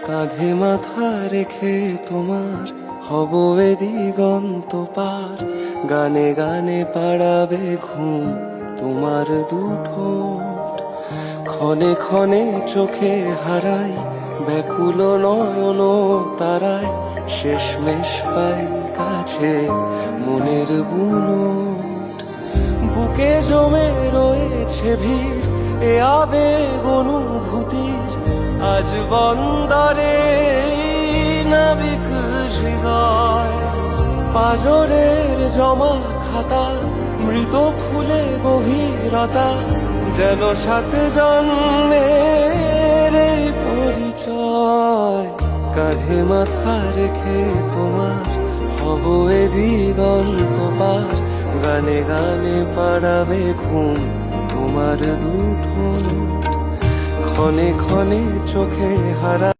কাঁধে মাথা রেখে তোমার হব এ দিগন্ত পার, গানে গানে পাড়াবে ঘুম তোমার দুঠোঁট। ক্ষণে ক্ষণে চোখে হারাই ব্যাকুল নয়ন তারায়, শেষমেশ পাই কাছে মনের বুনোট। বুকে জমে রয়েছে ভিড় এ আবেগ অনুভূতির, আজ বন্দরে নাবিক হৃদয়। পাজরের জমা খাতা মৃত ফুলে গভীরতা, যেন সাত জন্মের এই পরিচয়। কাঁধে মাথা রেখে তোমার হব এ দিগন্ত পার, গানে গানে পাড়াবে ঘুম তোমার দুঠোঁট। ক্ষণে ক্ষণে চোখে হারা